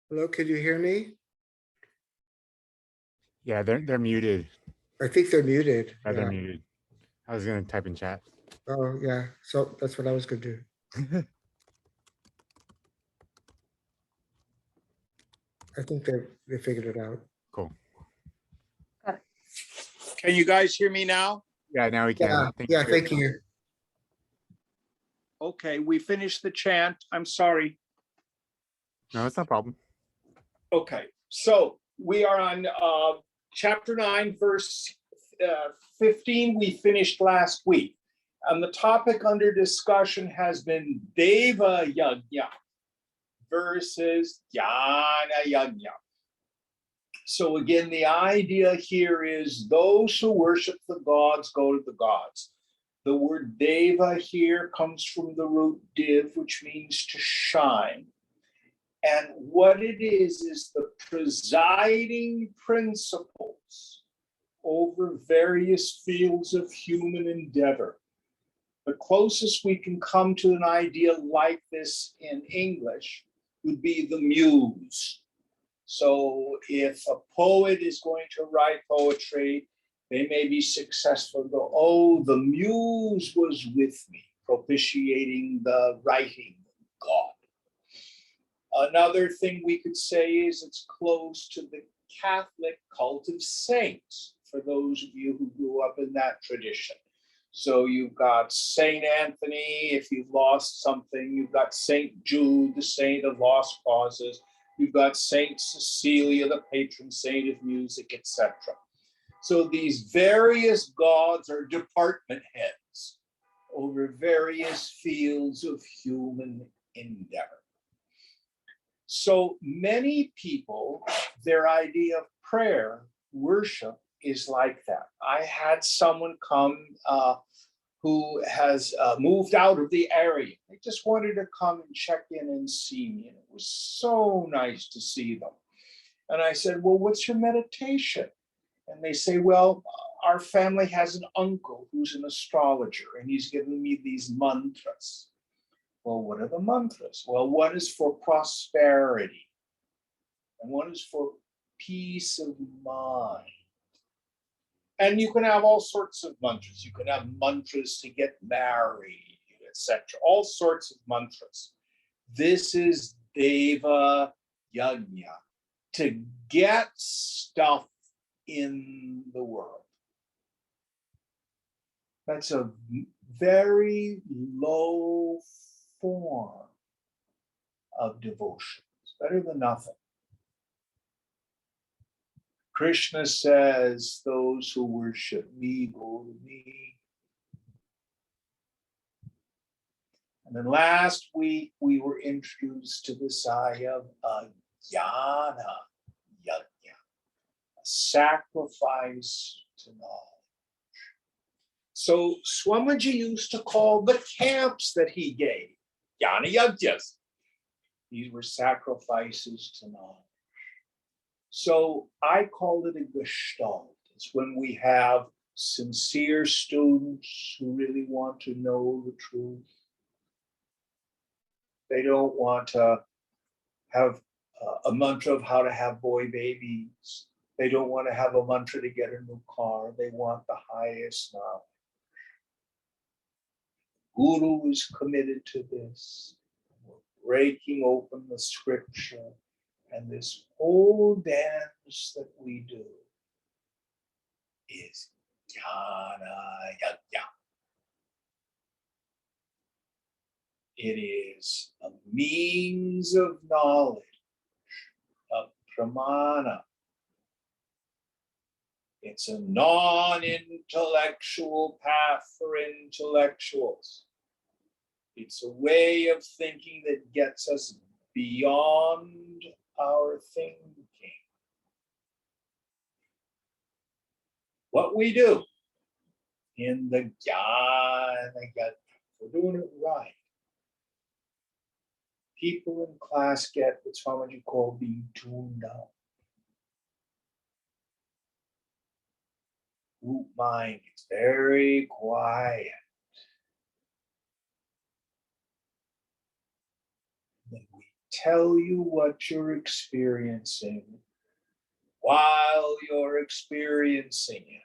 Hello, can you hear me? Yeah, they're muted. I think they're muted. Yeah, they're Yeah. muted. I was gonna type in chat. Oh, yeah. So that's what I was going to do. I think they figured it out. Cool. Can you guys hear me now? Yeah, now we can. Yeah. Yeah. Thank you. Okay, we finished the chant. I'm sorry. No, it's no problem. Okay, so we are on chapter 9, verse 15. We finished last week. And the topic under discussion has been Deva Yajna versus Jnana Yajna. So again, the idea here is those who worship the gods go to the gods. The word Deva here comes from the root div, which means to shine. And what it is the presiding principles over various fields of human endeavor. The closest we can come to an idea like this in English would be the muse. So if a poet is going to write poetry, they may be successful and go, oh, the muse was with me, propitiating the writing of God. Another thing we could say is it's close to the Catholic cult of saints, for those of you who grew up in that tradition. So you've got Saint Anthony, if you've lost something, you've got Saint Jude, the saint of lost causes, you've got Saint Cecilia, the patron saint of music, etc. So these various gods are department heads over various fields of human endeavor. So many people, their idea of prayer, worship, is like that. I had someone come who has moved out of the area. They just wanted to come and check in and see me. And it was so nice to see them. And I said, well, what's your meditation? And they say, well, our family has an uncle who's an astrologer, and he's giving me these mantras. Well, what are the mantras? Well, one is for prosperity, and one is for peace of mind. And you can have all sorts of mantras. You can have mantras to get married, etc. All sorts of mantras. This is Deva Yajna, to get stuff in the world. That's a very low form of devotion. It's better than nothing. Krishna says, those who worship me go to me. And then last week, we were introduced to this idea of Jnana Yajna, a sacrifice to knowledge. So Swamiji used to call the camps that he gave Jnana Yajnas. These were sacrifices to knowledge. So I call it a gestalt. It's when we have sincere students who really want to know the truth. They don't want to have a mantra of how to have boy babies. They don't want to have a mantra to get a new car. They want the highest knowledge. Guru is committed to this. We're breaking open the scripture. And this whole dance that we do is Jnana Yajna. It is a means of knowledge, of pramana. It's a non-intellectual path for intellectuals. It's a way of thinking that gets us beyond our thinking. What we do in the Jnana Yajna, we're doing it right. People in class get what's Swamiji called being tuned up. Root mind gets very quiet. Then we tell you what you're experiencing while you're experiencing it.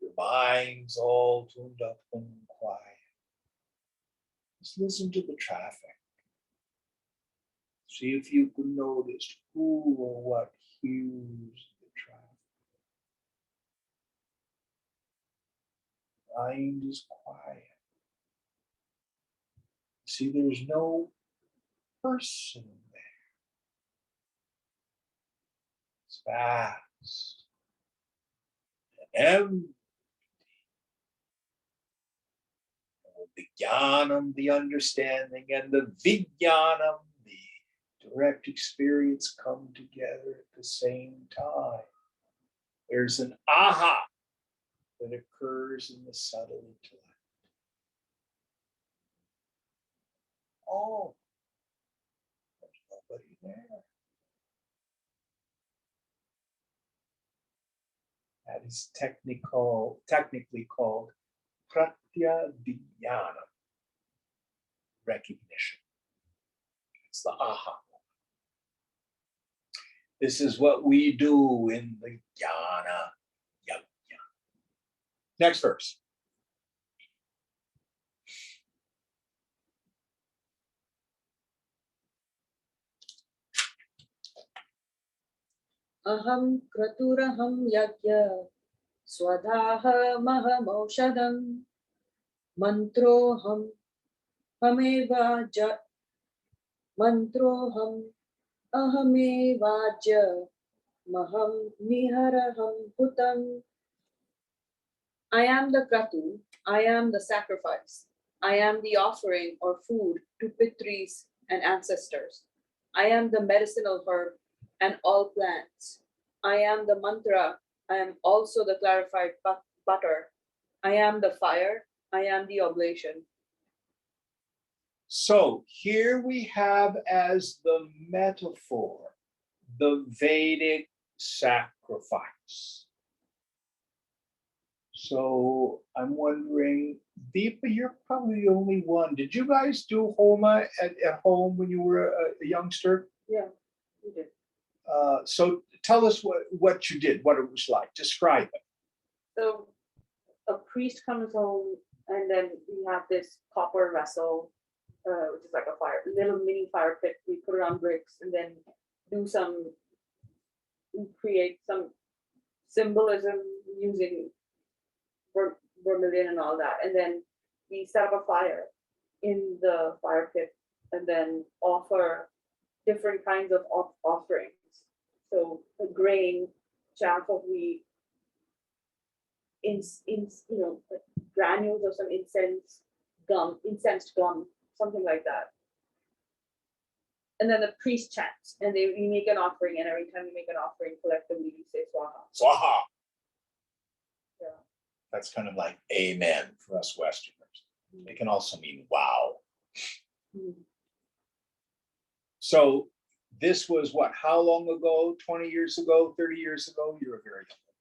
Your mind's all tuned up and quiet. Just listen to the traffic. See if you can notice who or what hears the traffic. Mind is quiet. See, there's no person there. It's vast and empty. The jnanam, the understanding, and the vijnanam, the direct experience, come together at the same time. There's an aha that occurs in the subtle intellect. Oh, there's nobody there. That is technically called pratyabhijnana, recognition. It's the aha. This is what we do in the jnana yajna. Next verse. Aham kraturaham yajna swadhaha mahamaushadam mantroham mantroham ahamevajya maham niharaham putam. I am the kratu, I am the sacrifice, I am the offering or food to pitris and ancestors. I am the medicinal herb and all plants. I am the mantra, I am also the clarified butter. I am the fire, I am the oblation. So here we have as the metaphor the Vedic sacrifice. So I'm wondering, Deepa, you're probably the only one. Did you guys do Homa at home when you were a youngster? Yeah, we did. So tell us what you did, what it was like. Describe it. So a priest comes home and then we have this copper vessel, which is like a little mini fire pit. We put it on bricks and then we create some symbolism using vermilion and all that. And then we set up a fire in the fire pit and then offer different kinds of offerings. So a grain, chaff of wheat, granules of some incensed gum, something like that. And then the priest chants, and we make an offering, and every time we make an offering, collectively we say swaha. Swaha. Yeah. That's kind of like amen for us Westerners. It can also mean wow. Mm-hmm. So this was what, how long ago? 20 years ago, 30 years ago? You were very young.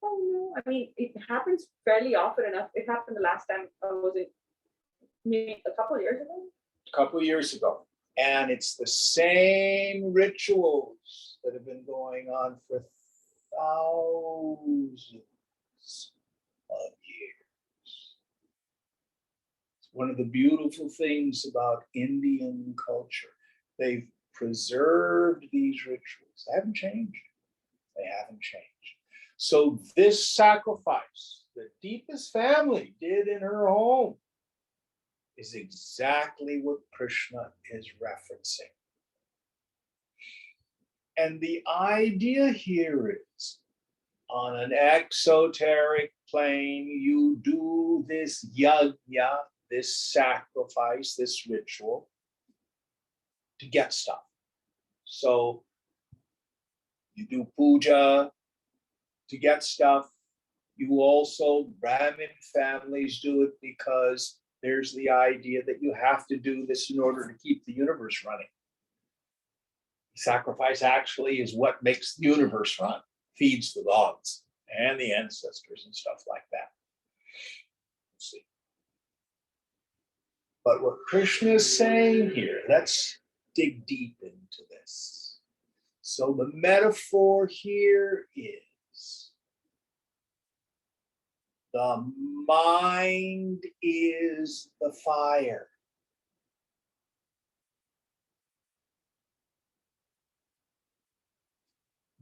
Oh no, I mean, it happens fairly often enough. It happened the last time I was maybe a couple of years ago. A couple of years ago. And it's the same rituals that have been going on for thousands of years. It's one of the beautiful things about Indian culture. They've preserved these rituals. They haven't changed. They haven't changed. So this sacrifice that Deepa's family did in her home is exactly what Krishna is referencing. And the idea here is, on an exoteric plane, you do this yajna, this sacrifice, this ritual, to get stuff. So you do puja to get stuff. You also, Brahmin families do it because there's the idea that you have to do this in order to keep the universe running. Sacrifice actually is what makes the universe run, feeds the gods and the ancestors and stuff like that. Let's see. But what Krishna is saying here, let's dig deep into this. So the metaphor here is the mind is the fire.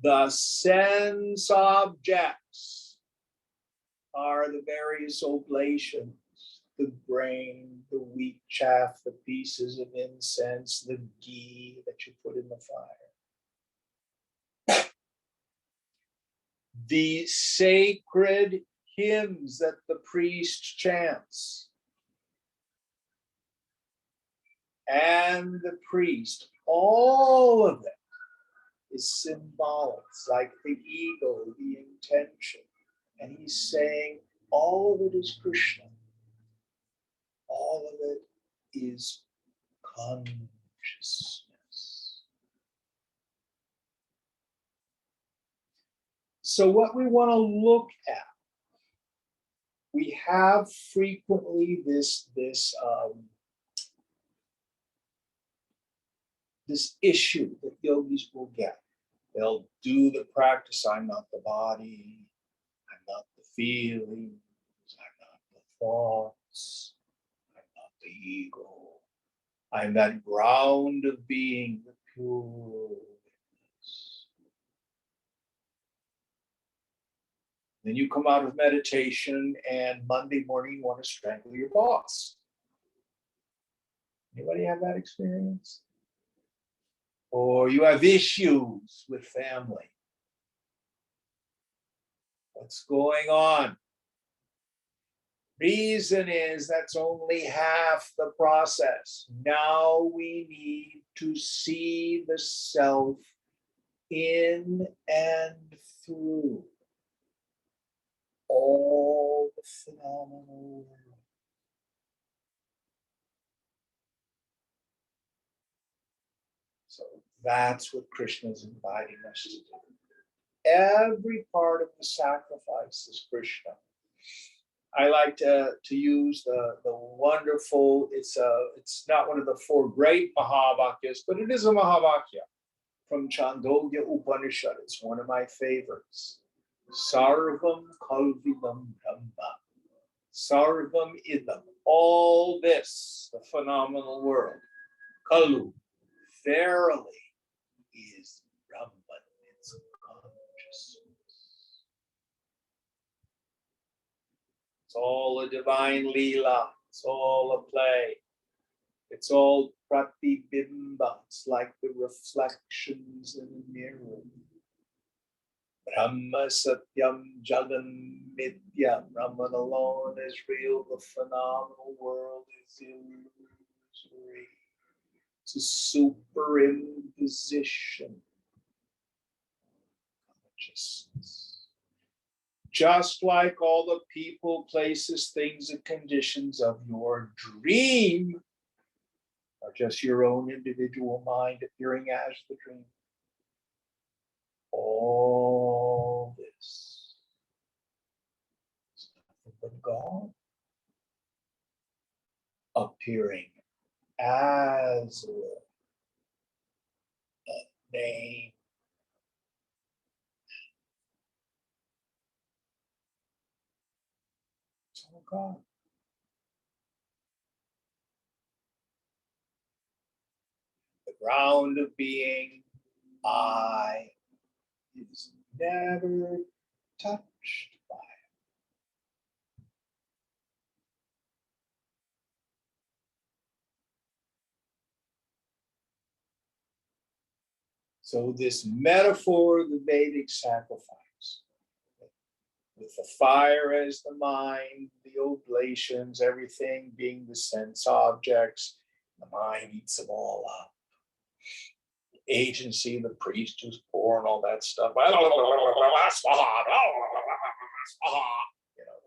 The sense objects are the various oblations, the grain, the wheat chaff, the pieces of incense, the ghee that you put in the fire. The sacred hymns that the priest chants. And the priest, all of it is symbolic. It's like the ego, the intention. And he's saying all of it is Krishna. All of it is consciousness. So what we want to look at, we have frequently this issue that yogis will get. They'll do the practice, I'm not the body, I'm not the feelings, I'm not the thoughts, I'm not the ego. I'm that ground of being, the pure witness. Then you come out of meditation and Monday morning you want to strangle your boss. Anybody have that experience? Or you have issues with family. What's going on? Reason is that's only half the process. Now we need to see the self in and through all the phenomenal world. So that's what Krishna is inviting us to do. Every part of the sacrifice is Krishna. I like to use the wonderful, it's not one of the four great Mahavakyas, but it is a Mahavakya from Chandogya Upanishad. It's one of my favorites. Sarvam Kalvidam Brahma. Sarvam Idam. All this, the phenomenal world. Kalu, verily, is Brahman. It's consciousness. It's all a divine leela. It's all a play. It's all pratibimba. It's like the reflections in a mirror. Brahma Satyam Jagan Mitya. Brahman alone is real. The phenomenal world is illusory. It's a superimposition of consciousness. Just like all the people, places, things, and conditions of your dream are just your own individual mind appearing as the dream. All this is nothing but God appearing as a name. It's all God. The ground of being, I, is never touched by it. So this metaphor of the Vedic sacrifice, with the fire as the mind, the oblations, everything being the sense objects, the mind eats them all up. Agency, the priest who's pouring all that stuff. You know,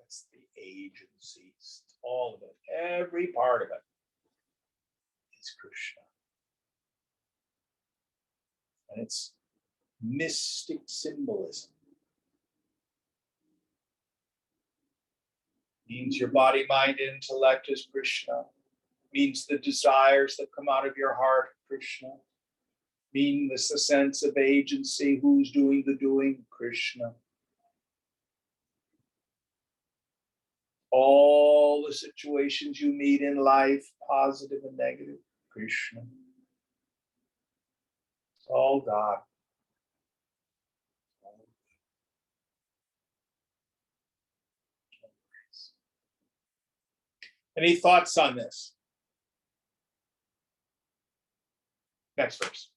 that's the agency. All of it, every part of it is Krishna. And it's mystic symbolism. Means your body, mind, intellect is Krishna. means the desires that come out of your heart, Krishna. Meaning this a sense of agency, who's doing the doing, Krishna. All the situations you meet in life, positive and negative, Krishna. It's all God. Any thoughts on this? Next verse.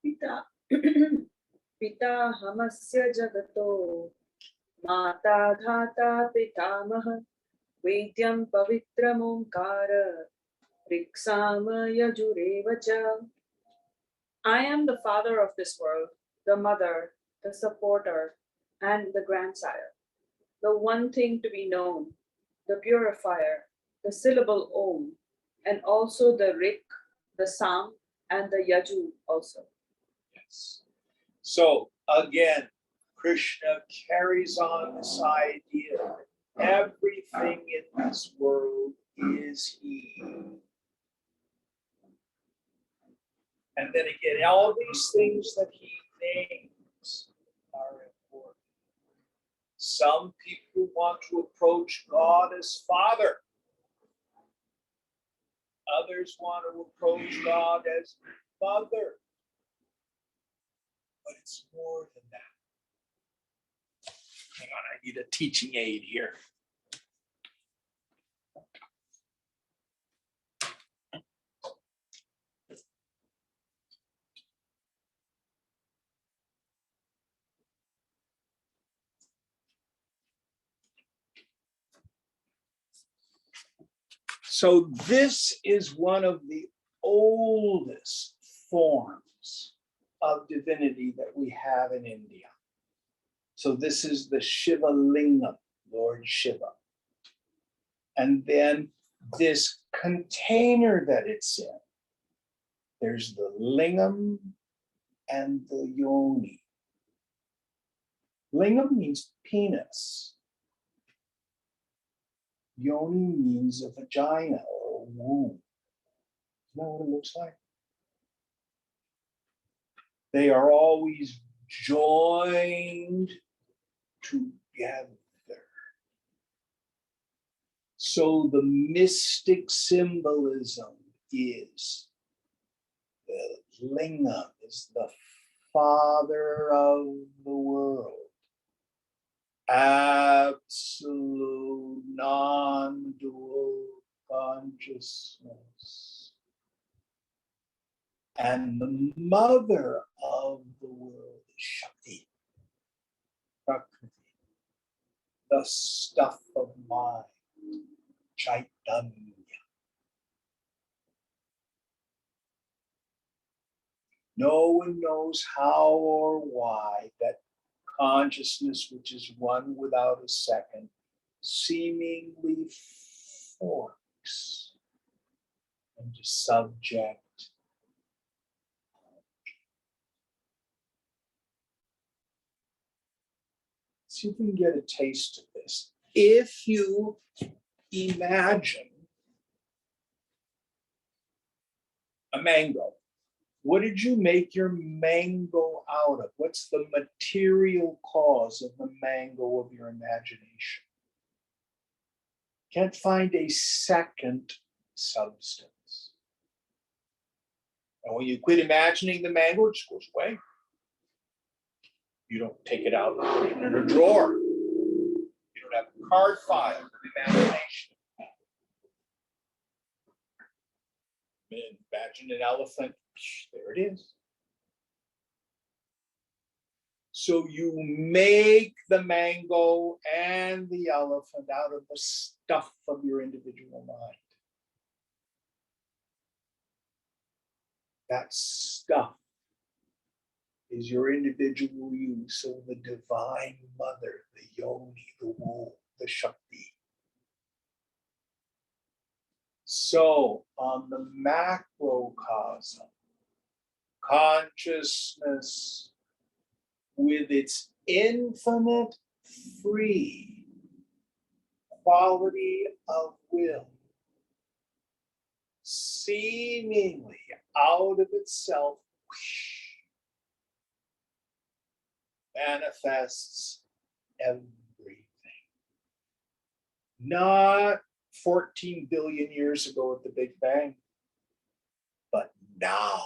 Pita Pita Hamasya Jagato Mata Dhata Pitamaha Vedyam Pavitram Omkara Riksama Yajurevacha. I am the father of this world, the mother, the supporter, and the grandsire. The one thing to be known, the purifier, the syllable Om, and also the Rik, the Sam, and the Yaju also. Yes. So again, Krishna carries on this idea that everything in this world is He. And then again, all these things that He names are important. Some people want to approach God as Father. Others want to approach God as Mother. But it's more than that. Hang on, I need a teaching aid here. So this is one of the oldest forms of divinity that we have in India. So this is the Shiva Lingam, Lord Shiva. And then this container that it's in, there's the lingam and the yoni. Lingam means penis. Yoni means a vagina or a womb. Isn't that what it looks like? They are always joined together. So the mystic symbolism is the lingam is the father of the world. Absolute non-dual consciousness. And the mother of the world is Shakti, Prakriti, the stuff of mind, Chaitanya. No one knows how or why that consciousness, which is one without a second, seemingly forks into subject. See if we can get a taste of this. If you imagine a mango, what did you make your mango out of? What's the material cause of the mango of your imagination? Can't find a second substance. And when you quit imagining the mango, it just goes away. You don't take it out and put it in a drawer. You don't have a card file of imagination. Imagine an elephant. There it is. So you make the mango and the elephant out of the stuff of your individual mind. That stuff is your individual you. So the divine mother, the yoni, the womb, the Shakti. So on the macrocosm, consciousness with its infinite free quality of will, seemingly out of itself, manifests everything. Not 14 billion years ago at the Big Bang, but now.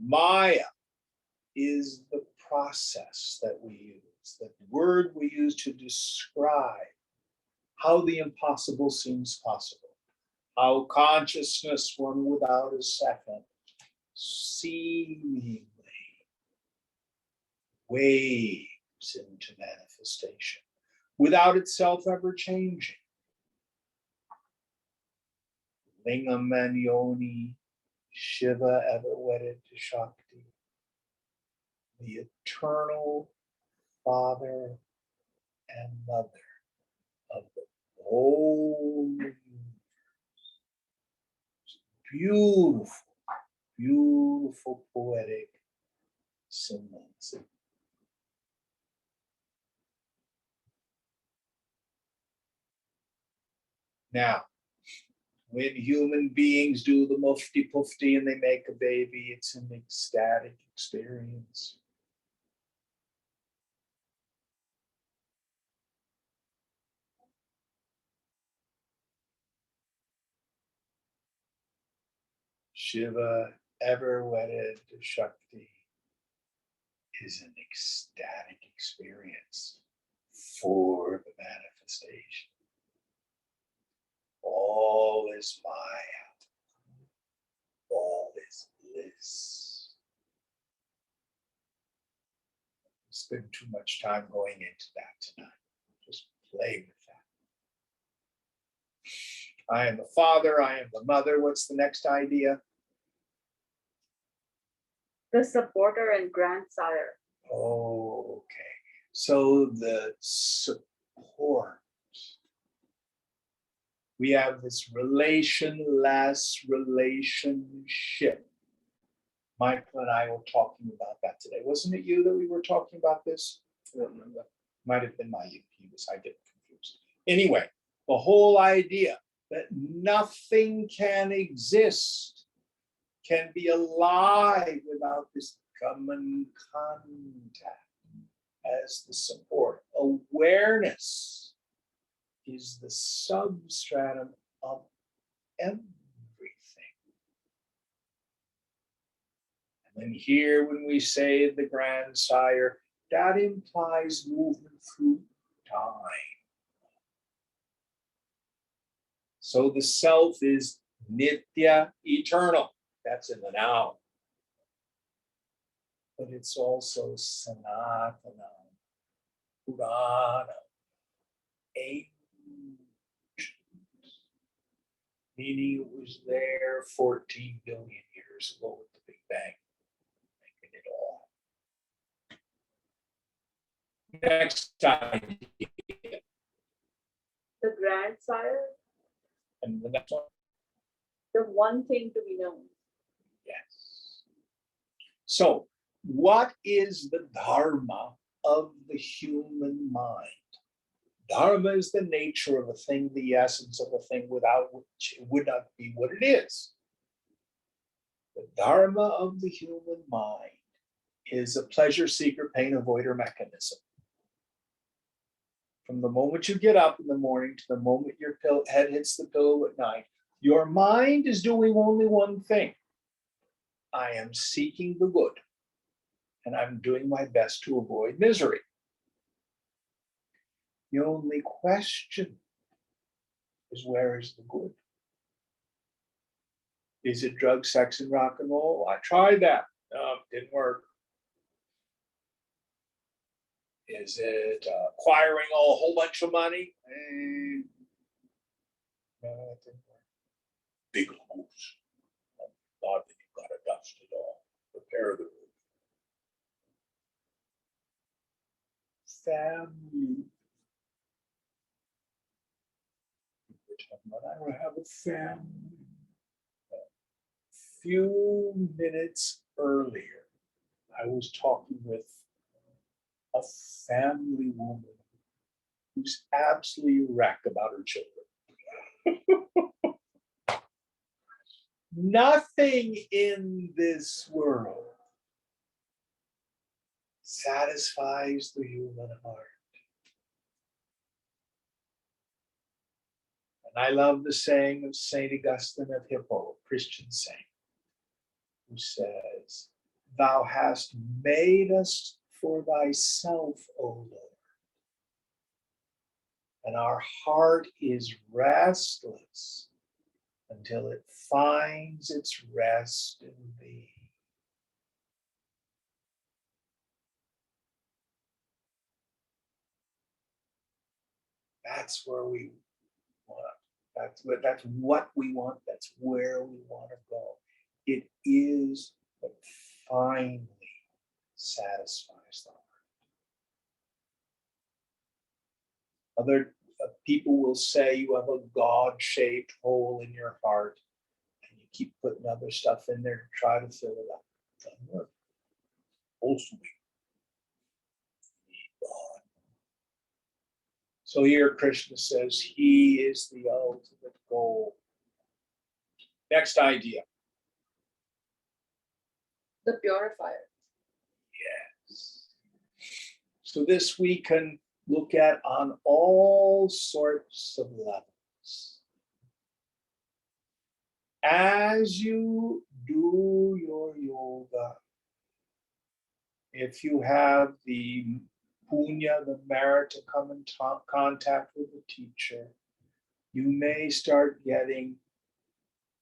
Maya is the process that we use, the word we use to describe how the impossible seems possible, how consciousness, one without a second, seemingly waves into manifestation without itself ever changing. Lingam and Yoni, Shiva ever wedded to Shakti, the eternal Father and Mother of the whole universe. Beautiful, beautiful poetic symbolism. Now, when human beings do the mufti pufti and they make a baby, it's an ecstatic experience. Shiva, ever wedded to Shakti, is an ecstatic experience for the manifestation. All is Maya. All is bliss. Spend too much time going into that tonight. Just play with that. I am the father, I am the mother. What's the next idea? The supporter and grandsire. Oh, okay. So the support. We have this relationless relationship. Michael and I were talking about that today. Wasn't it you that we were talking about this? I don't remember. Might have been my I get confused. Anyway, the whole idea that nothing can exist, can be alive without this common contact as the support. Awareness is the substratum of everything. And then here, when we say the grandsire, that implies movement through time. So the self is nitya, eternal. That's in the now. But it's also sanatana, purana, ancient. Meaning it was there 14 billion years ago with the Big Bang, making it all. Next idea. The grandsire, And the next one. the one thing to be known. Yes. So, what is the dharma of the human mind? Dharma is the nature of a thing, the essence of a thing, without which it would not be what it is. The dharma of the human mind is a pleasure seeker, pain avoider mechanism. From the moment you get up in the morning to the moment your head hits the pillow at night, your mind is doing only one thing. I am seeking the good, and I'm doing my best to avoid misery. The only question is, where is the good? Is it drugs, sex, and rock and roll? I tried that. Didn't work. Is it acquiring a whole bunch of money? No, it didn't work. Big goose. Thought that you've got to dust it all. Prepare the room. Family. time when I will have a family. A few minutes earlier, I was talking with a family woman who's absolutely wrecked about her children. Nothing in this world satisfies the human heart. And I love the saying of St. Augustine of Hippo, a Christian saint, who says, "Thou hast made us for thyself, O Lord, and our heart is restless until it finds its rest in thee." That's where we want. That's what we want. That's where we want to go. It is what finally satisfies the heart. Other people will say you have a God-shaped hole in your heart, and you keep putting other stuff in there to try to fill it up. It doesn't work. Also, we need God. So here Krishna says he is the ultimate goal. Next idea. The purifier. Yes. So this we can look at on all sorts of levels. As you do your yoga, if you have the punya, the merit to come in contact with the teacher, you may start getting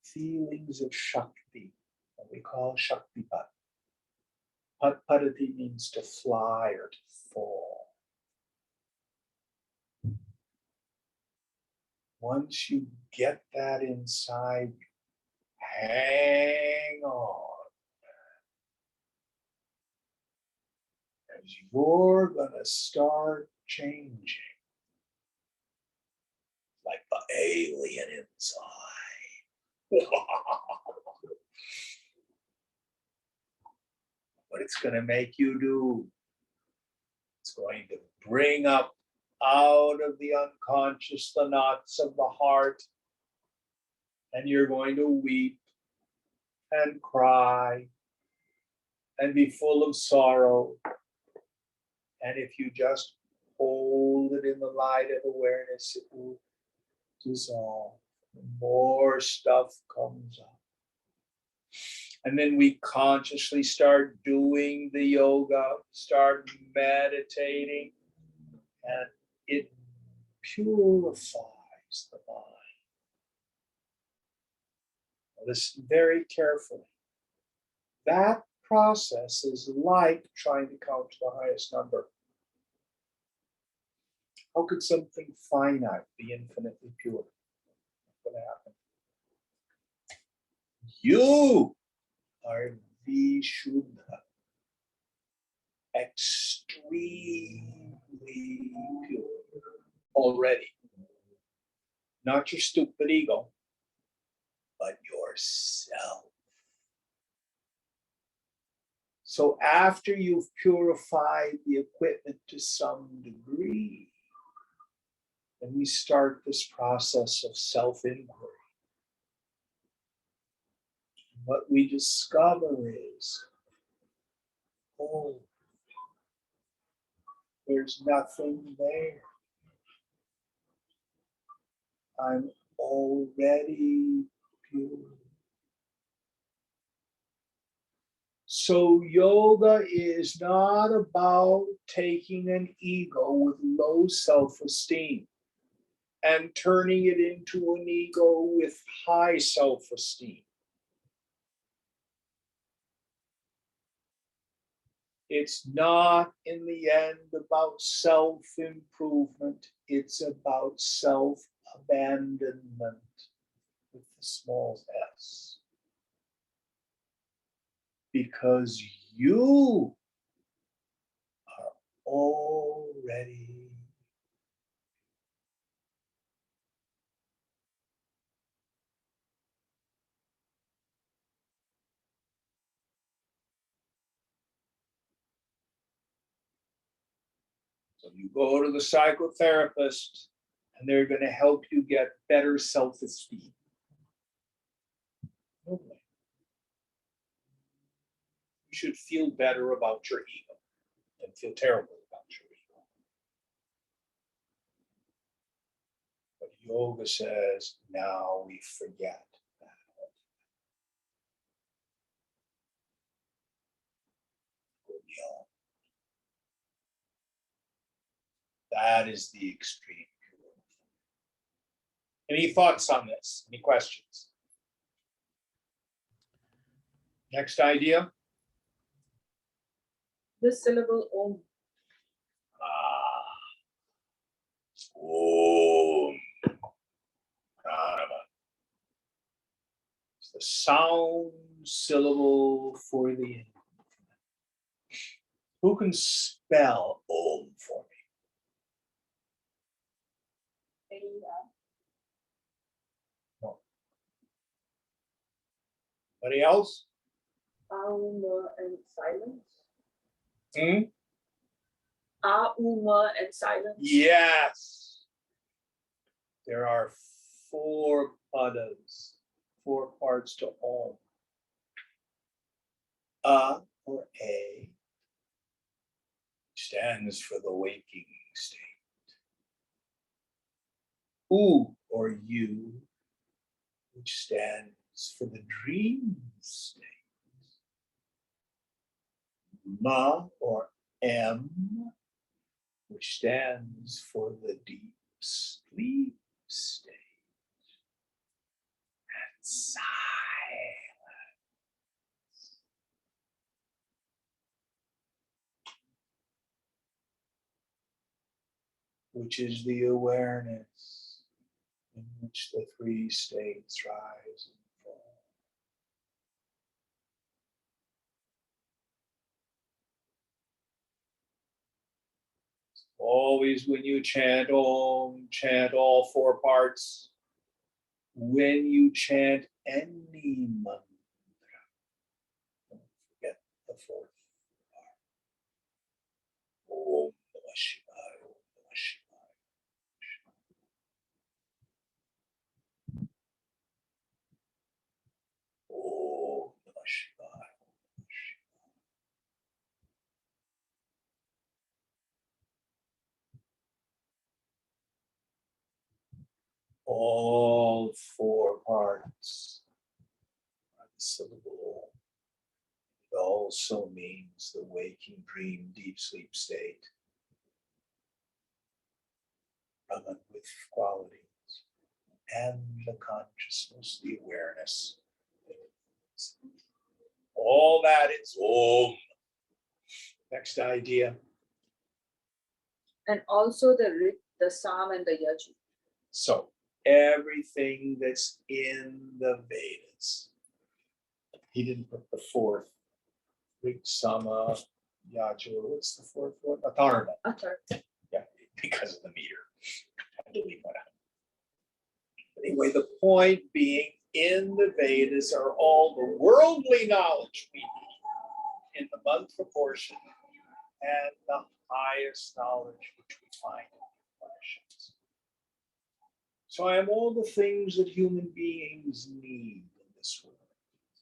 feelings of Shakti, what we call Shaktipat. Padati means to fly or to fall. Once you get that inside, hang on. Because you're going to start changing. Like the alien inside. What it's going to make you do, it's going to bring up out of the unconscious the knots of the heart, and you're going to weep and cry and be full of sorrow. And if you just hold it in the light of awareness, it will dissolve. More stuff comes up. And then we consciously start doing the yoga, start meditating, and it purifies the mind. Now, listen very carefully. That process is like trying to count to the highest number. How could something finite be infinitely pure? What's going to happen? You are Vishuddha, extremely pure already. Not your stupid ego, but yourself. So after you've purified the equipment to some degree, then we start this process of self-inquiry. What we discover is, oh, there's nothing there. I'm already pure. So yoga is not about taking an ego with low self-esteem and turning it into an ego with high self-esteem. It's not in the end about self-improvement. It's about self-abandonment with the small s. Because you are already. you go to the psychotherapist and they're going to help you get better self-esteem. No way. You should feel better about your ego than feel terrible about your ego. But yoga says, now we forget that. Go beyond. That is the extreme. Any thoughts on this? Any questions? Next idea. The syllable Om. Om. Pranava. It's the sound syllable for the infinite. Who can spell Om for me? Anybody else? Auma and silence. Hmm? Auma and silence. Yes. There are 4 padas, 4 parts to Om. A or A stands for the waking state. U or U, which stands for the dream state. Ma or M, which stands for the deep sleep state. And silence, which is the awareness in which the 3 states rise and fall. Always when you chant Om, chant all 4 parts. When you chant any mantra, don't forget the 4th part. Om Namah Shivaya, Om Namah Shivaya. Om Namah Shivaya, Om Namah Shivaya. All 4 parts are the syllable. It also means the waking dream, deep sleep state. Brahman with qualities. And the consciousness, the awareness. All that is Om. Next idea. And also the Rit, the Sam, and the Yaji. So everything that's in the Vedas. He didn't put the 4th. Rig, Sama, Yajur. What's the 4th one? Atharva. Atar. Yeah, because of the meter. I had to leave one out. Anyway, the point being, in the Vedas are all the worldly knowledge we need in the mantra portion and the highest knowledge which we find in the Upanishads. So I am all the things that human beings need in this world.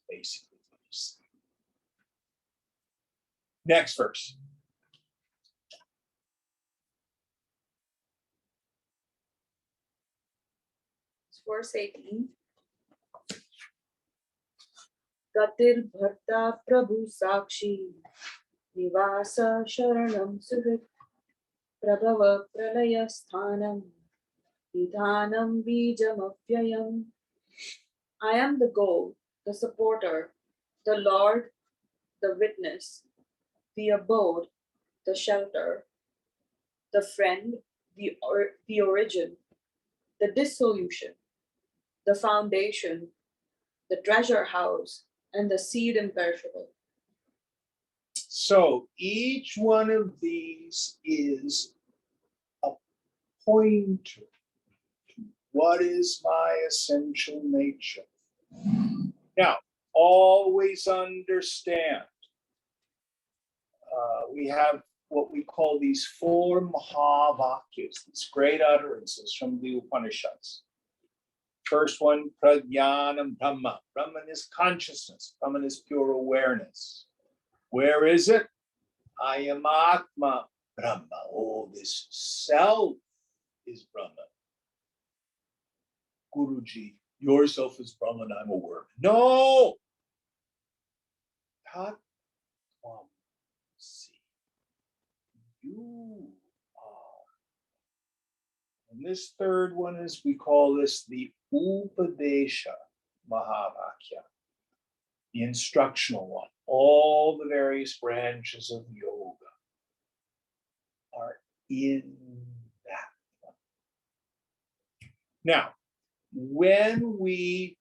Basically what he's saying. Next verse. Verse 18. Gatir Bharta Prabhu Sakshi Nivasa Sharanam Sudhit Prabhava Pralaya Sthanam Nidhanam Bijam Avyayam. I am the goal, the supporter, the Lord, the witness, the abode, the shelter, the friend, the origin, the dissolution, the foundation, the treasure house, and the seed imperishable. So each one of these is a pointer to what is my essential nature. Now, always understand, we have what we call these four Mahavakyas, these great utterances from the Upanishads. First one, Prajnanam Brahma. Brahman is consciousness. Brahman is pure awareness. Where is it? I am Atma Brahma. Oh, this self is Brahman. Guruji, yourself is Brahman, I'm a worm. No! Tat Tvam Si. You are. And this third one is, we call this the Upadesha Mahavakya, the instructional one. All the various branches of yoga are in that one. Now, when we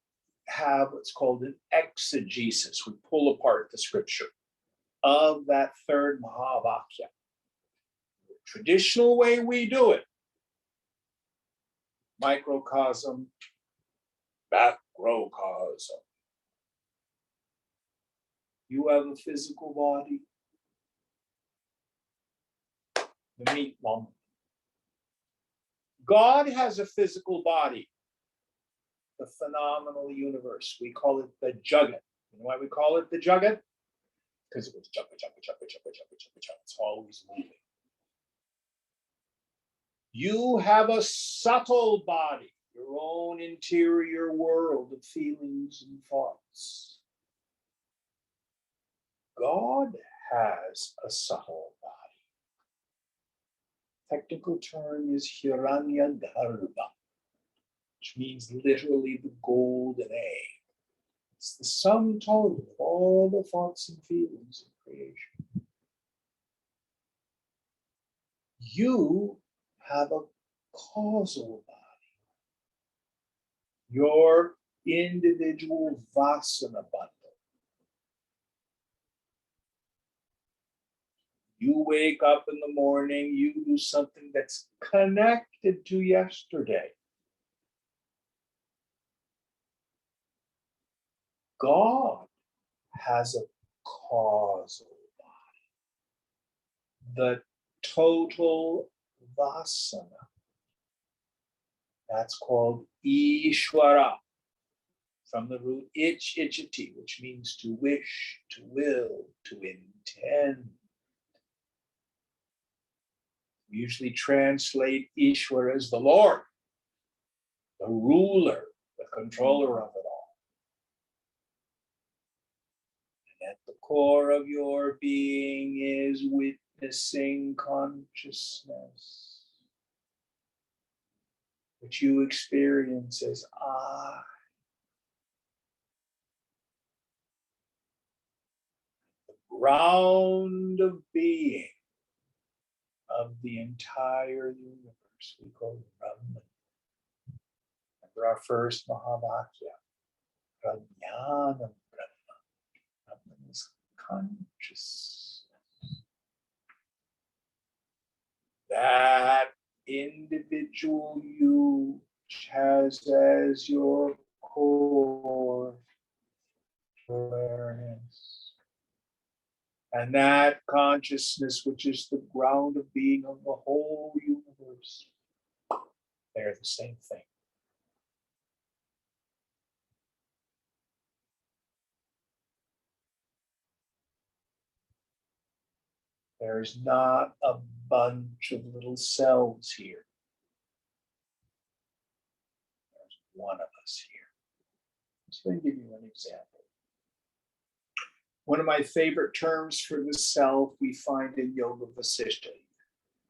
have what's called an exegesis, we pull apart the scripture of that third Mahavakya. The traditional way we do it, microcosm, macrocosm. You have a physical body, the meat lump. God has a physical body, the phenomenal universe. We call it the Jagat. You know why we call it the Jagat? Because it was Jagat, Jagat, Jagat, Jagat, Jagat, Jagat, Jagat. It's always moving. You have a subtle body, your own interior world of feelings and thoughts. God has a subtle body. Technical term is Hiranya Garbha, which means literally the golden egg. It's the sum total of all the thoughts and feelings of creation. You have a causal body. Your individual vasana bundle. You wake up in the morning, you do something that's connected to yesterday. God has a causal body. The total vasana. That's called Ishvara, from the root ichati, which means to wish, to will, to intend. We usually translate Ishvara as the Lord, the ruler, the controller of it all. And at the core of your being is witnessing consciousness, which you experience as I. The ground of being of the entire universe, we call it Brahman. Remember our first Mahavakya, Prajnanam Brahma. Brahman is consciousness. That individual you has as your core awareness. And that consciousness, which is the ground of being of the whole universe, they're the same thing. There's not a bunch of little cells here. There's one of us here. I'm just going to give you an example. One of my favorite terms for the self we find in Yoga Vasishtha,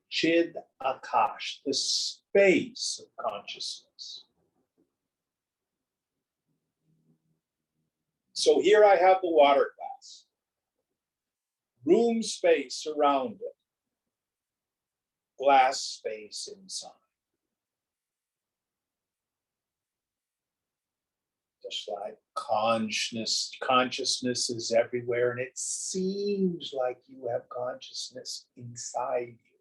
Chid Akash, the space of consciousness. So here I have the water glass, room space around it, glass space inside. Just like consciousness is everywhere, and it seems like you have consciousness inside you.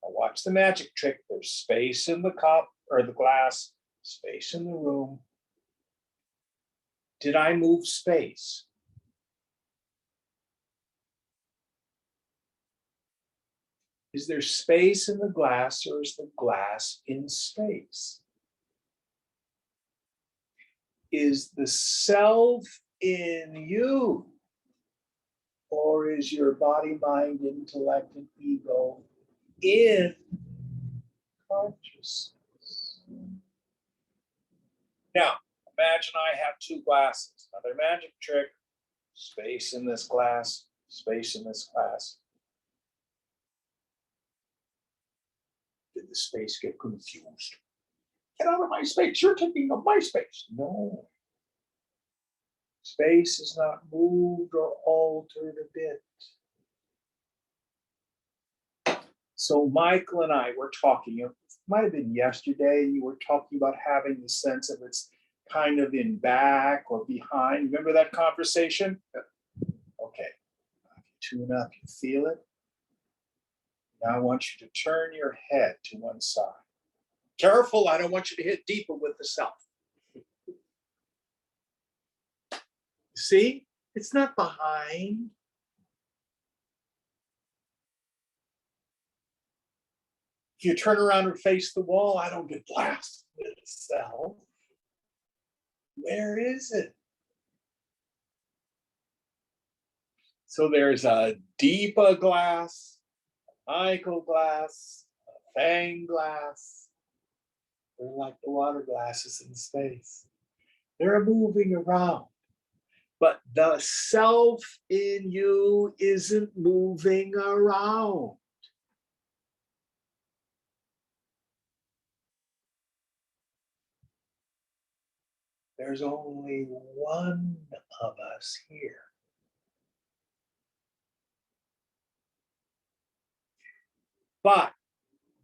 Now watch the magic trick. There's space in the cup or the glass, space in the room. Did I move space? Is there space in the glass, or is the glass in space? Is the self in you, or is your body, mind, intellect, and ego in consciousness? Now, imagine I have two glasses. Another magic trick. Space in this glass, space in this glass. Did the space get confused? Get out of my space. You're taking up my space. No. Space is not moved or altered a bit. So Michael and I were talking, it might have been yesterday, you were talking about having the sense of it's kind of in back or behind. Remember that conversation? Okay. If you tune up, you feel it. Now I want you to turn your head to one side. Careful, I don't want you to hit deeper with the self. See, it's not behind. If you turn around and face the wall, I don't get blasted with the self. Where is it? So there's a deeper glass, a Michael glass, a Fang glass. They're like the water glasses in space. They're moving around. But the self in you isn't moving around. There's only one of us here. But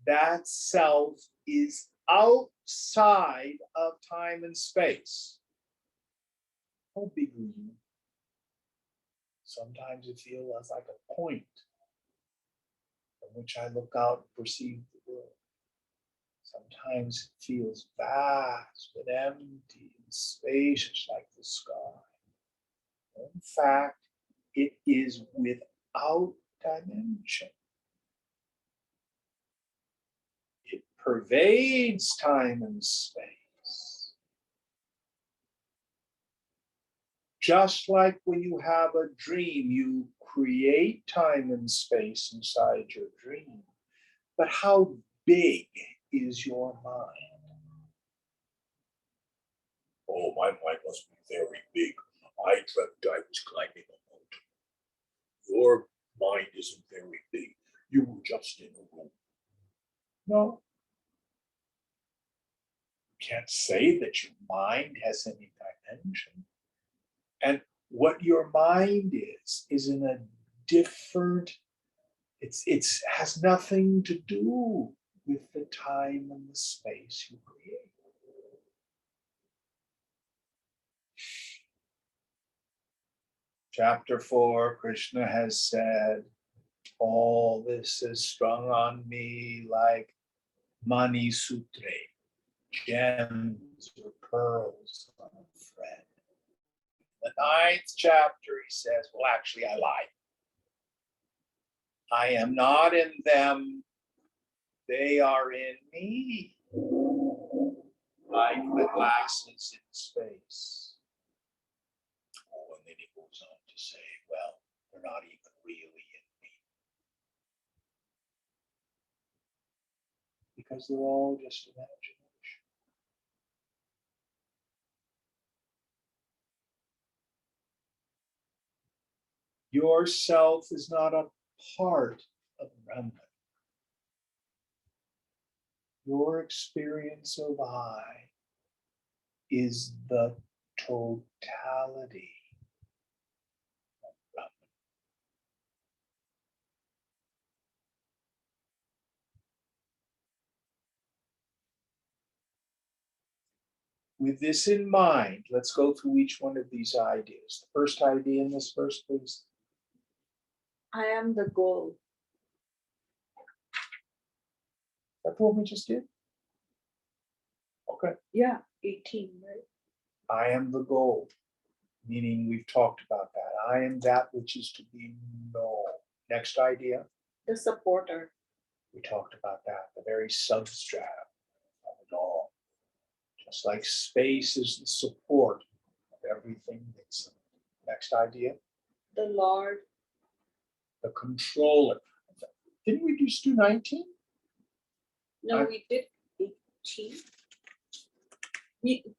that self is outside of time and space. Oh, big room. Sometimes it feels like a point from which I look out and perceive the world. Sometimes it feels vast and empty and spacious like the sky. In fact, it is without dimension. It pervades time and space. Just like when you have a dream, you create time and space inside your dream. But how big is your mind? Oh, my mind must be very big. I dreamt I was climbing a mountain. Your mind isn't very big. You were just in a room. No. You can't say that your mind has any dimension. And what your mind is in a different, it has nothing to do with the time and the space you create. Chapter 4, Krishna has said, all this is strung on me like mani sutre, gems or pearls on a thread. The 9th chapter, he says, well, actually, I lied. I am not in them. They are in me, like the glasses in space. Oh, and then he goes on to say, well, they're not even really in me. Because they're all just imagination. Yourself is not a part of Brahman. Your experience of I is the totality of Brahman. With this in mind, let's go through each one of these ideas. The first idea in this verse, please. I am the goal. That's what we just did? Okay. Yeah, 18, right? I am the goal, meaning we've talked about that. I am that which is to be known. Next idea. The supporter. We talked about that, the very substratum of it all. Just like space is the support of everything that's next idea, The Lord. the controller. Didn't we just do 19? No, we did 18.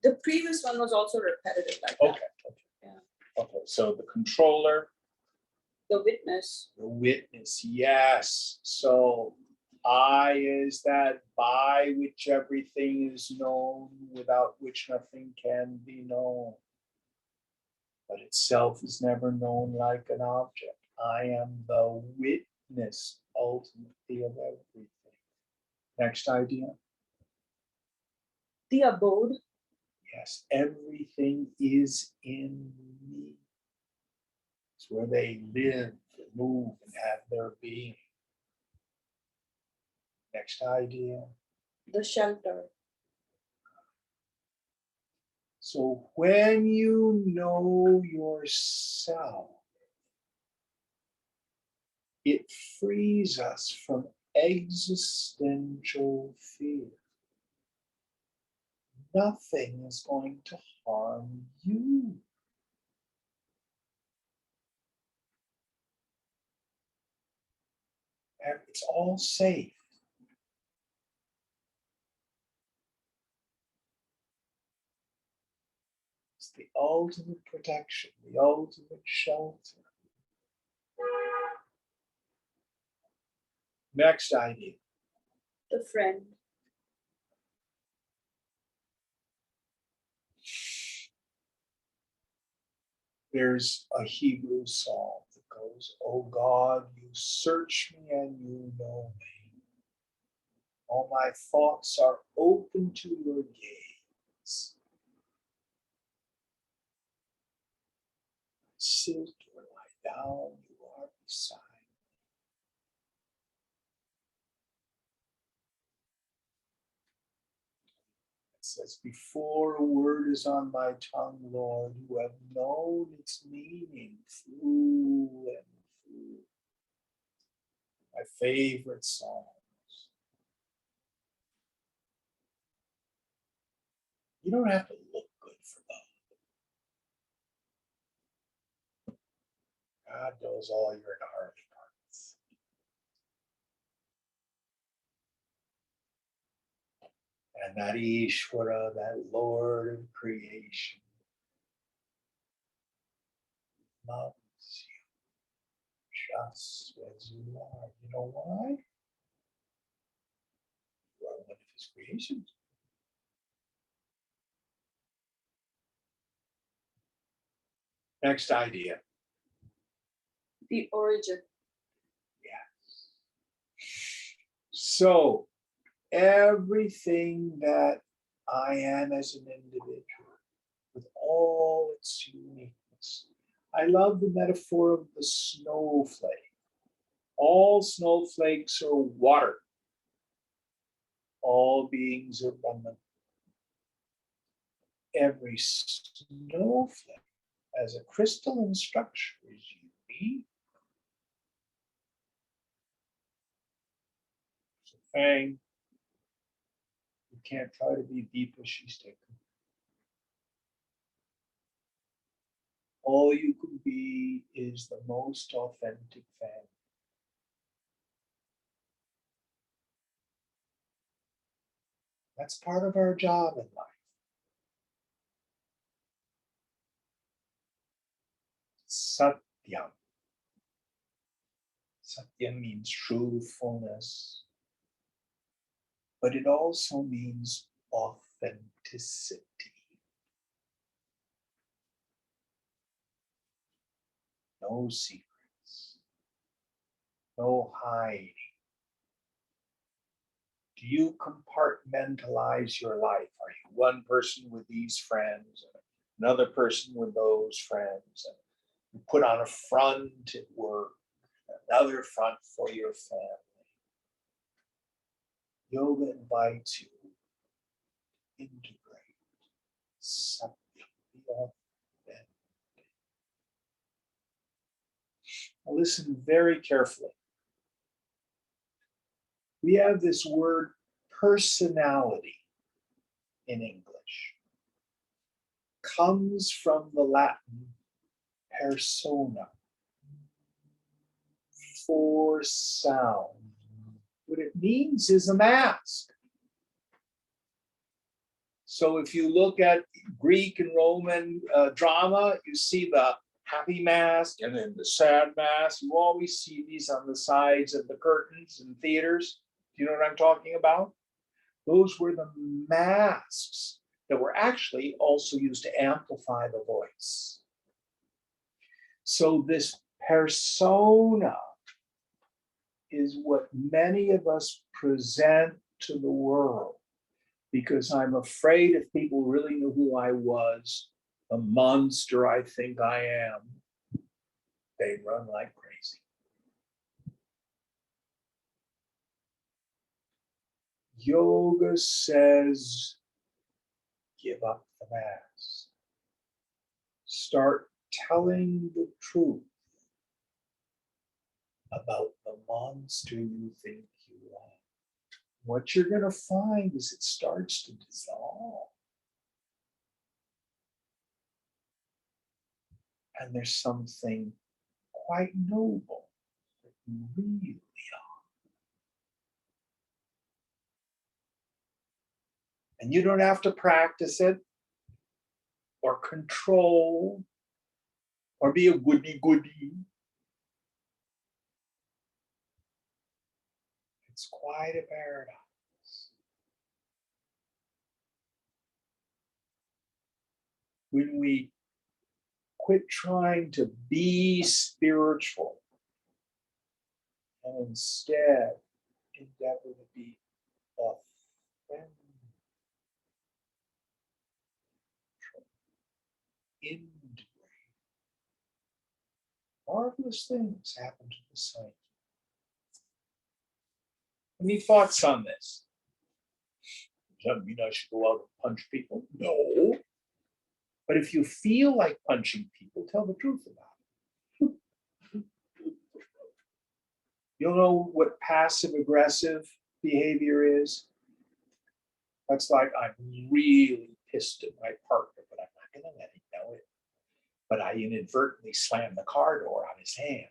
The previous one was also repetitive like that. Okay. Yeah. Okay, so the controller, The witness. the witness, yes. So I is that by which everything is known, without which nothing can be known. But itself is never known like an object. I am the witness ultimately of everything. Next idea. The abode. Yes, everything is in me. It's where they live, move, and have their being. Next idea. The shelter. So when you know yourself, it frees us from existential fear. Nothing is going to harm you. It's all safe. It's the ultimate protection, the ultimate shelter. Next idea. The friend. There's a Hebrew psalm that goes, "Oh God, you search me and you know me. All my thoughts are open to your gaze. Sit or lie down, you are beside." It says, "Before a word is on my tongue, Lord, you have known its meaning through and through." My favorite psalms. You don't have to look good for God. God knows all your gnarly parts. And that Ishvara, that Lord of creation, loves you just as you are. You know why? You are one of his creations. Next idea. The origin. Yes. So everything that I am as an individual, with all its uniqueness. I love the metaphor of the snowflake. All snowflakes are water. All beings are Brahman. Every snowflake as a crystalline structure is unique. So Fang, you can't try to be deep as she's taken. All you can be is the most authentic Fang. That's part of our job in life. Satyam. Satyam means truthfulness, but it also means authenticity. No secrets, no hiding. Do you compartmentalize your life? Are you one person with these friends, another person with those friends, and you put on a front at work, another front for your family? Yoga invites you to integrate something. Listen very carefully. We have this word personality in English. Comes from the Latin persona, for sound. What it means is a mask. So if you look at Greek and Roman drama, you see the happy mask and then the sad mask. You always see these on the sides of the curtains in theaters. Do you know what I'm talking about? Those were the masks that were actually also used to amplify the voice. So this persona is what many of us present to the world, because I'm afraid if people really knew who I was, the monster I think I am, they'd run like crazy. Yoga says, give up the mask. Start telling the truth about the monster you think you are. What you're going to find is it starts to dissolve. And there's something quite noble that you really are. And you don't have to practice it or control or be a goody-goody. It's quite a paradox. When we quit trying to be spiritual and instead endeavor to be authentic, integrate, marvelous things happen to the psyche. Any thoughts on this? Does that mean I should go out and punch people? No. But if you feel like punching people, tell the truth about it. You'll know what passive aggressive behavior is. That's like, I'm really pissed at my partner, but I'm not going to let him know it. But I inadvertently slammed the car door on his hand.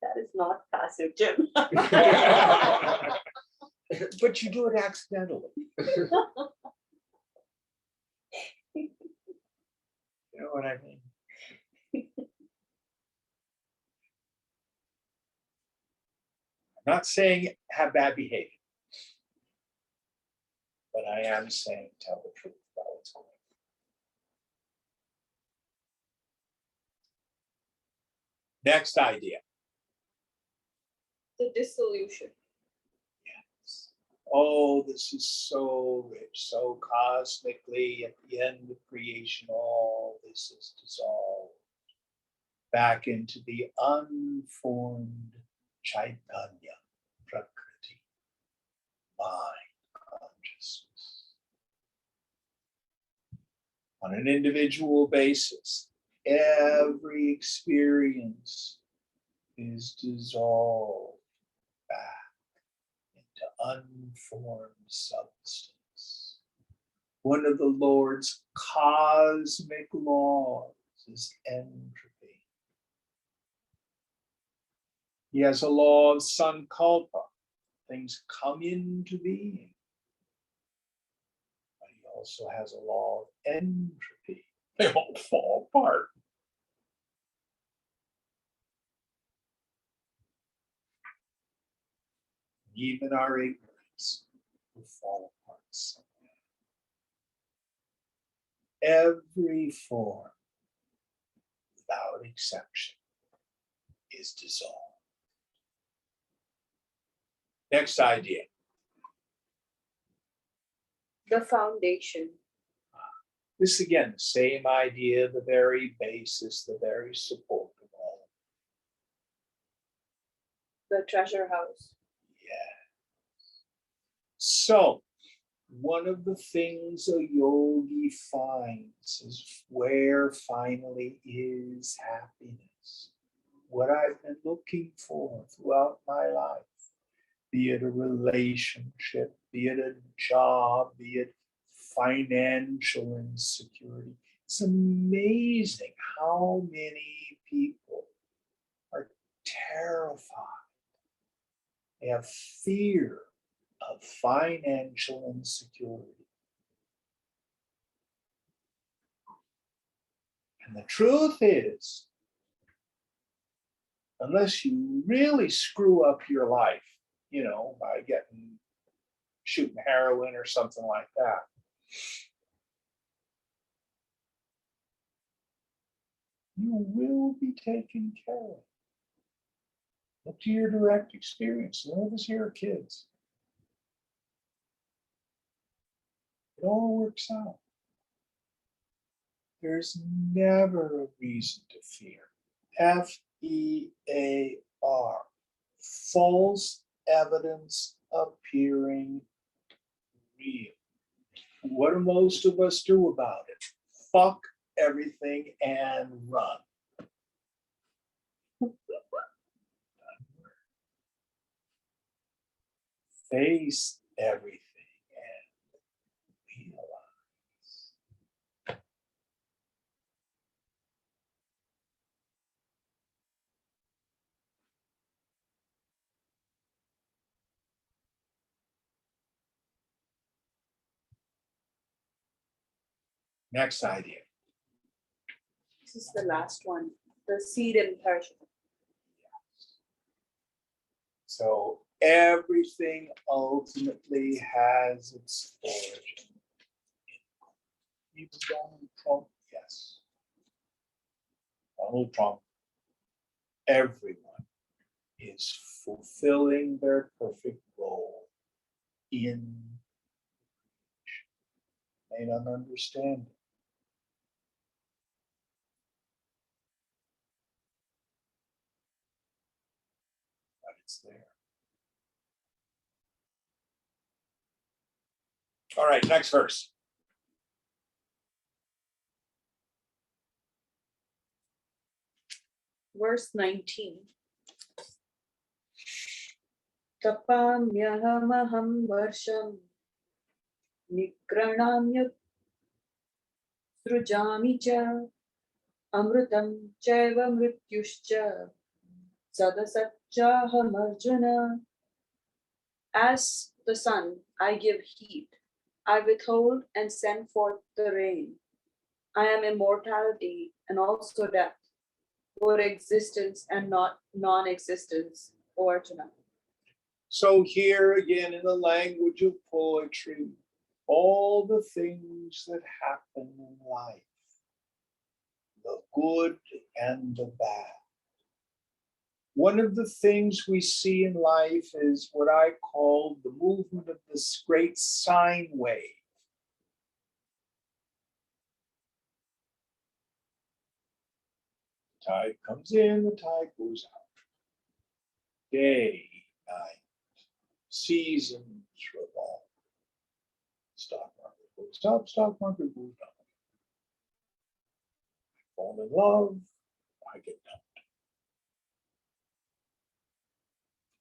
That is not passive, Jim. But you do it accidentally. You know what I mean? I'm not saying have bad behavior, but I am saying tell the truth about what's going on. Next idea. The dissolution. Yes. Oh, this is so rich, so cosmically at the end of creation, all this is dissolved back into the unformed Chaitanya, Prakriti, mind, consciousness. On an individual basis, every experience is dissolved back into unformed substance. One of the Lord's cosmic laws is entropy. He has a law of sankalpa. Things come into being. But he also has a law of entropy. They all fall apart. Even our ignorance will fall apart somewhere. Every form, without exception, is dissolved. Next idea. The foundation. This again, the same idea, the very basis, the very support of all. The treasure house. Yeah. So, one of the things a yogi finds is where finally is happiness. what I've been looking for throughout my life, be it a relationship, be it a job, be it financial insecurity. It's amazing how many people are terrified. They have fear of financial insecurity. And the truth is, unless you really screw up your life, by shooting heroin or something like that, you will be taken care of. Look to your direct experience. None of us here are kids. It all works out. There's never a reason to fear. FEAR. False evidence appearing real. What do most of us do about it? Fuck everything and run. Face everything and realize. Next idea. This is the last one, the seed imperishable. So everything ultimately has its origin. Even Donald Trump, yes. Donald Trump, everyone is fulfilling their perfect role in creation. May not understand it. But it's there. All right, next verse. Verse 19. Tapamyaham varsham nikranamya srujami cha amrutam chaiva mrityuscha sadasachaham arjuna. As the sun, I give heat. I withhold and send forth the rain. I am immortality and also death, or existence and not non-existence, O Arjuna. So here again in the language of poetry, all the things that happen in life, the good and the bad. One of the things we see in life is what I call the movement of this great sine wave. Tide comes in, the tide goes out. Day, night, seasons revolve. Stock market goes up, stock market goes down. I fall in love, I get dumped.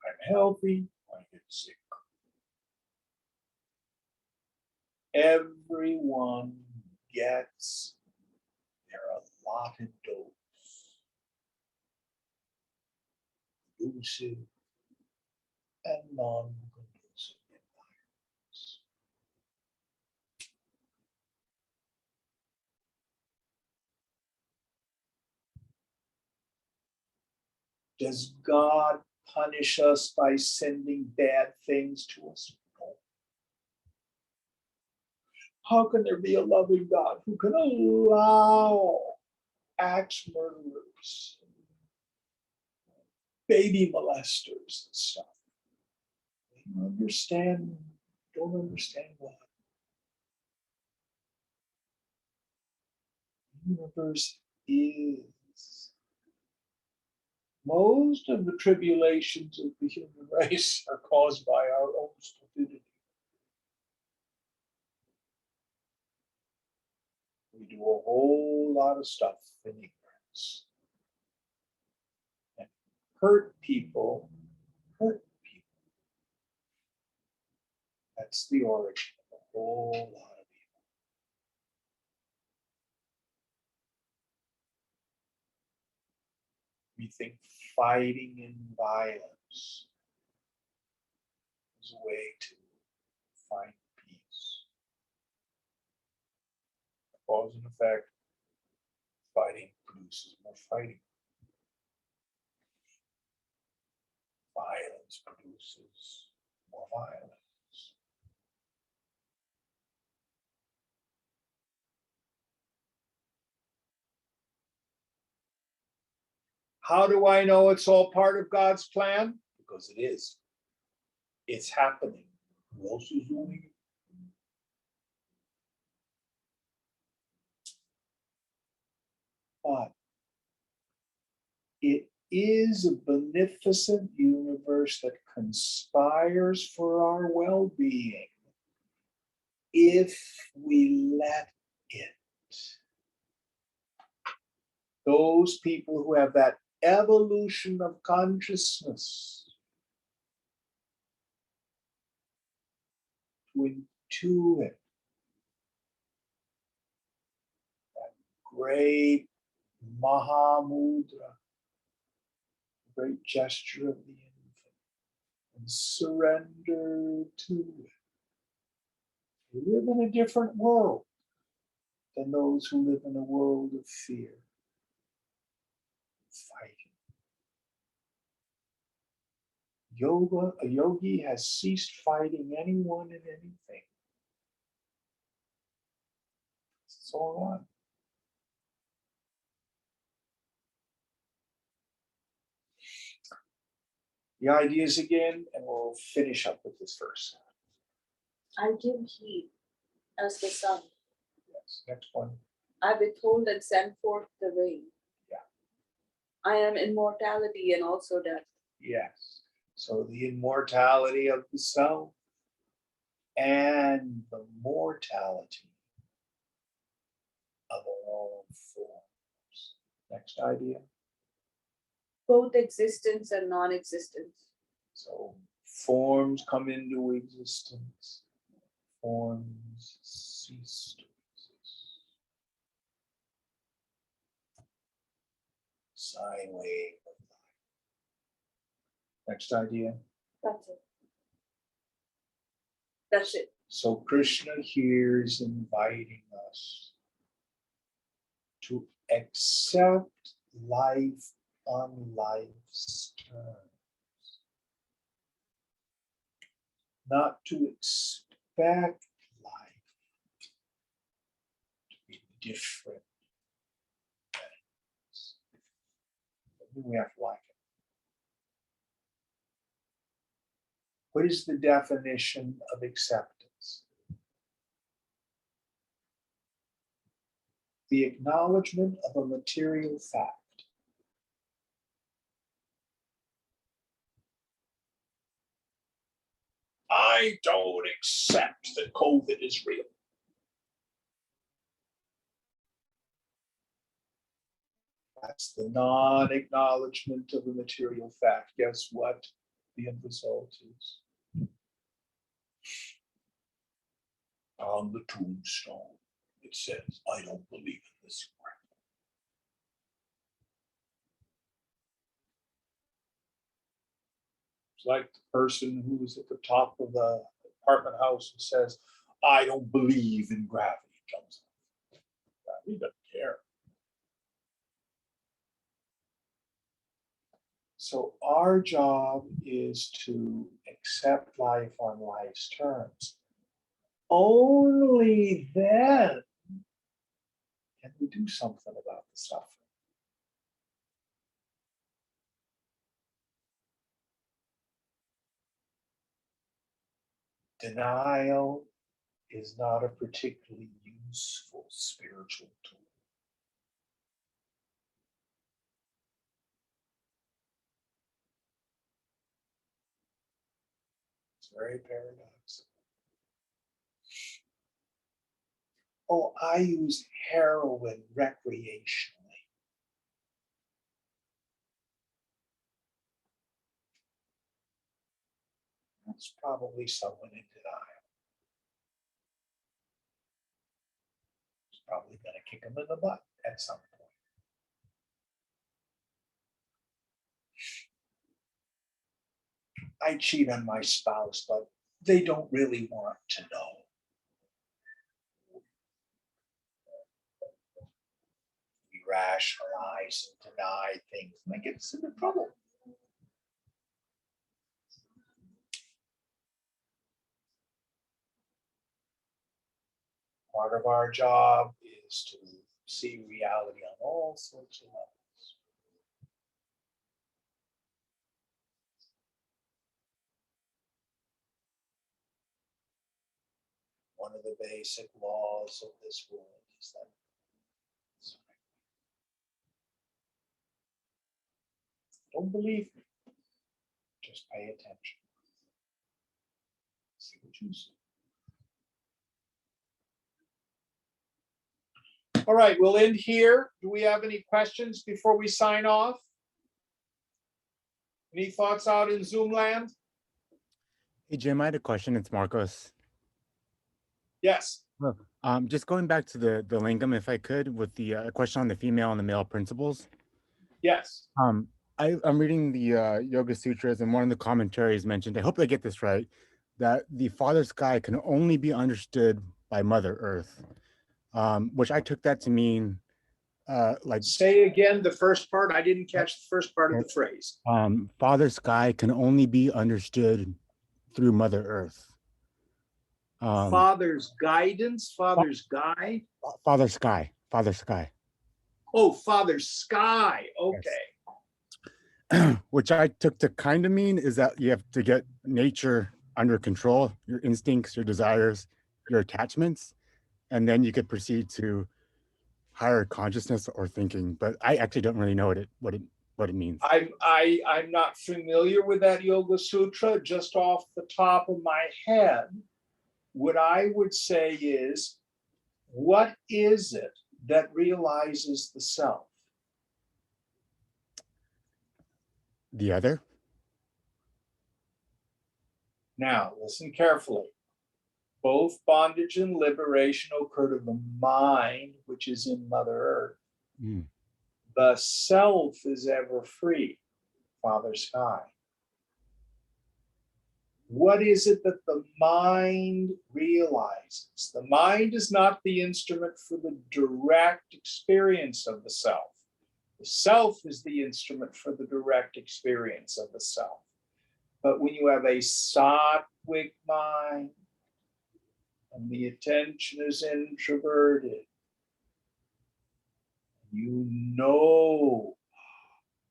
I'm healthy, I get sick. Everyone gets their allotted dose. Conducive and non-conducive environments. Does God punish us by sending bad things to us? No. How can there be a loving God who can allow axe murderers, baby molesters and stuff? They don't understand God. The universe is. Most of the tribulations of the human race are caused by our own stupidity. We do a whole lot of stuff in ignorance. And hurt people hurt people. That's the origin of a whole lot of evil. We think fighting and violence is a way to find peace. Cause and effect, fighting produces more fighting. Violence produces more violence. How do I know it's all part of God's plan? Because it is. It's happening. Who else is doing it? But it is a beneficent universe that conspires for our well-being if we let it. Those people who have that evolution of consciousness to intuit that great Mahamudra, great gesture of the infant, and surrender to it. We live in a different world than those who live in a world of fear, fighting. A yogi has ceased fighting anyone and anything. It's all on. The ideas again, and we'll finish up with this verse. I give heed as the sun. Yes, next one. I withhold and send forth the rain. Yeah. I am immortality and also death. Yes. So the immortality of the self and the mortality of all forms. Next idea. Both existence and non-existence. So forms come into existence, forms cease to exist. Sine wave of life. Next idea. That's it. That's it. So Krishna here is inviting us to accept life on life's terms, not to expect life to be different than it is. We have to like it. What is the definition of acceptance? The acknowledgement of a material fact. I don't accept that COVID is real. That's the non-acknowledgement of a material fact. Guess what the end result is? On the tombstone, it says, I don't believe in this crap. It's like the person who's at the top of the apartment house and says, I don't believe in gravity. Jumps off. Gravity doesn't care. So our job is to accept life on life's terms. Only then can we do something about the suffering. Denial is not a particularly useful spiritual tool. It's very paradoxical. Oh, I use heroin recreationally. It's probably someone in denial. It's probably going to kick him in the butt at some point. I cheat on my spouse, but they don't really want to know. We rationalize and deny things, and that gets us into trouble. Part of our job is to see reality on all sorts of levels. One of the basic laws of this world is that don't believe me, just pay attention. See what you see. All right, we'll end here. Do we have any questions before we sign off? Any thoughts out in Zoom land? Hey, Jim, I had a question. It's Marcos. Yes. Just going back to the lingam, if I could, with the question on the female and the male principles. Yes. I'm reading the Yoga Sutras, and one of the commentaries mentioned, I hope I get this right, that the Father Sky can only be understood by Mother Earth, which I took that to mean like Say again the first part. I didn't catch the first part of the phrase. Father Sky can only be understood through Mother Earth. Father's guidance, Father's guide. Father Sky. Oh, Father's sky. Okay. Yes. Which I took to kind of mean is that you have to get nature under control, your instincts, your desires, your attachments, and then you could proceed to higher consciousness or thinking. But I actually don't really know what it means. I'm not familiar with that Yoga Sutra. Just off the top of my head, what I would say is, what is it that realizes the self? The other? Now, listen carefully. Both bondage and liberation occur to the mind, which is in Mother Earth. Mm. The self is ever free, Father Sky. What is it that the mind realizes? The mind is not the instrument for the direct experience of the self. The self is the instrument for the direct experience of the self. But when you have a sattvic mind and the attention is introverted, you know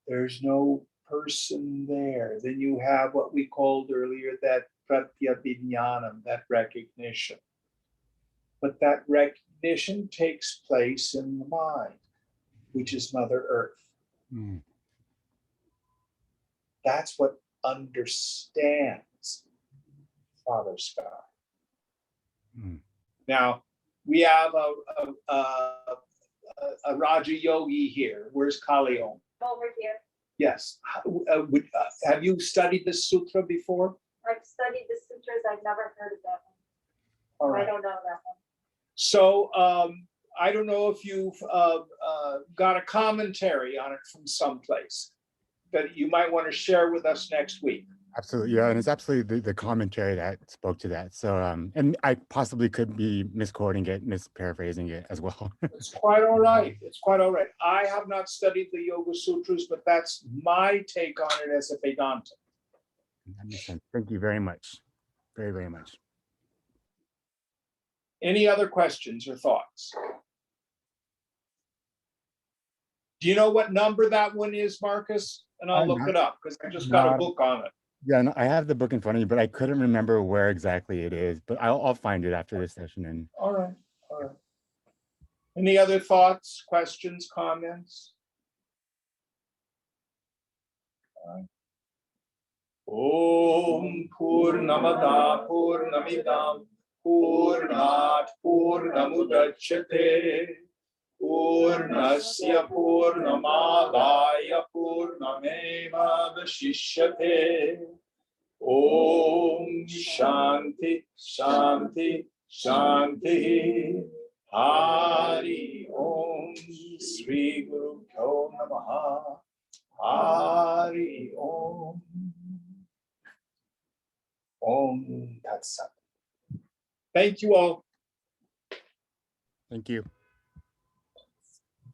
there's no person there, then you have what we called earlier that pratyabhinyanam, that recognition. But that recognition takes place in the mind, which is Mother Earth. Mm. That's what understands Father Sky. Mm. Now, we have a Raja Yogi here. Where's Kaliom? Over here. Yes. Have you studied this sutra before? I've studied the sutras. I've never heard of that one. All right. I don't know that one. So I don't know if you've got a commentary on it from someplace that you might want to share with us next week. Absolutely, yeah, and it's absolutely the commentary that spoke to that. So, and I possibly could be misquoting it, misparaphrasing it as well. It's quite all right. It's quite all right. I have not studied the Yoga Sutras, but that's my take on it as a Vedanta. That makes sense. Thank you very much. Very, very much. Any other questions or thoughts? Do you know what number that one is, Marcus? And I'll look it up because I just got a book on it. Yeah, no, I have the book in front of me, but I couldn't remember where exactly it is. But I'll find it after this session. And All right. All right. Any other thoughts, questions, comments? All right. Om Purnamada Purnamidam Purnat Purnamudachyate Purnasya Purnamadaya Purnameva Vashishyate. Om Shanti, Shanti, Shanti. Hari Om. Sri Guru Pyo Namaha. Hari Om. Om Tat Sat. Thank you all. Thank you.